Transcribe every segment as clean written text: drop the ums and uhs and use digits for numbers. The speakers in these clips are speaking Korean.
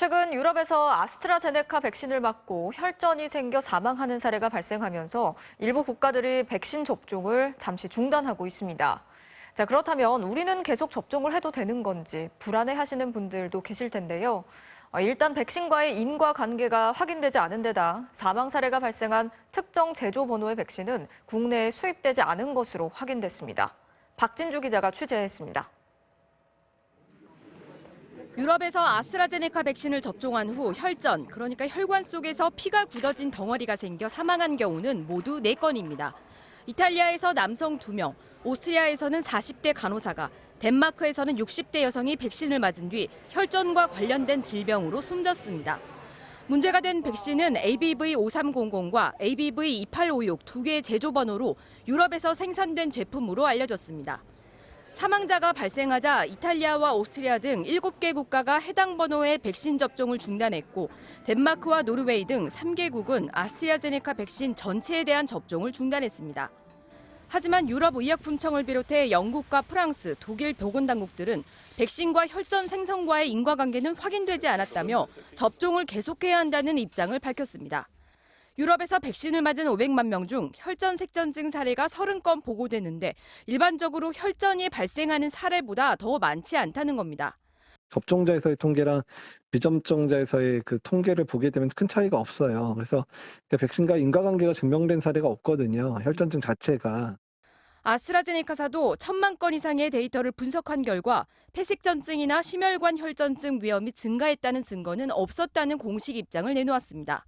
최근 유럽에서 아스트라제네카 백신을 맞고 혈전이 생겨 사망하는 사례가 발생하면서 일부 국가들이 백신 접종을 잠시 중단하고 있습니다. 자, 그렇다면 우리는 계속 접종을 해도 되는 건지 불안해하시는 분들도 계실 텐데요. 일단 백신과의 인과관계가 확인되지 않은 데다 사망 사례가 발생한 특정 제조 번호의 백신은 국내에 수입되지 않은 것으로 확인됐습니다. 박진주 기자가 취재했습니다. 유럽에서 아스트라제네카 백신을 접종한 후 혈전, 그러니까 혈관 속에서 피가 굳어진 덩어리가 생겨 사망한 경우는 모두 4건입니다. 이탈리아에서 남성 2명, 오스트리아에서는 40대 간호사가, 덴마크에서는 60대 여성이 백신을 맞은 뒤 혈전과 관련된 질병으로 숨졌습니다. 문제가 된 백신은 ABV5300과 ABV2856 두 개의 제조 번호로 유럽에서 생산된 제품으로 알려졌습니다. 사망자가 발생하자 이탈리아와 오스트리아 등 7개 국가가 해당 번호의 백신 접종을 중단했고 덴마크와 노르웨이 등 3개국은 아스트라제네카 백신 전체에 대한 접종을 중단했습니다. 하지만 유럽의약품청을 비롯해 영국과 프랑스, 독일 보건당국들은 백신과 혈전 생성과의 인과관계는 확인되지 않았다며 접종을 계속해야 한다는 입장을 밝혔습니다. 유럽에서 백신을 맞은 500만 명 중 혈전 색전증 사례가 30건 보고되는데 일반적으로 혈전이 발생하는 사례보다 더 많지 않다는 겁니다. 접종자에서의 통계랑 비접종자에서의 그 통계를 보게 되면 큰 차이가 없어요. 그래서 백신과 인과관계가 증명된 사례가 없거든요. 혈전증 자체가. 아스트라제네카사도 1,000만 건 이상의 데이터를 분석한 결과 폐색전증이나 심혈관 혈전증 위험이 증가했다는 증거는 없었다는 공식 입장을 내놓았습니다.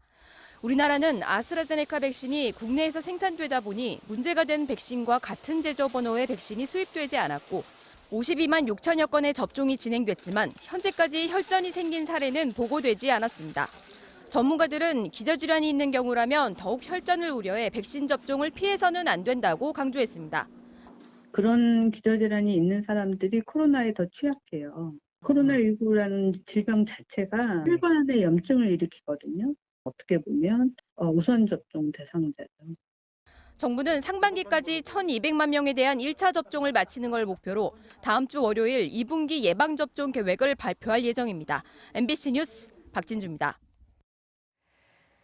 우리나라는 아스트라제네카 백신이 국내에서 생산되다 보니 문제가 된 백신과 같은 제조 번호의 백신이 수입되지 않았고 52만 6천여 건의 접종이 진행됐지만 현재까지 혈전이 생긴 사례는 보고되지 않았습니다. 전문가들은 기저질환이 있는 경우라면 더욱 혈전을 우려해 백신 접종을 피해서는 안 된다고 강조했습니다. 그런 기저질환이 있는 사람들이 코로나에 더 취약해요. 코로나19라는 질병 자체가 혈관에 염증을 일으키거든요. 어떻게 보면 우선 접종 대상자죠. 정부는 상반기까지 1,200만 명에 대한 1차 접종을 마치는 걸 목표로 다음 주 월요일 2분기 예방접종 계획을 발표할 예정입니다. MBC 뉴스 박진주입니다.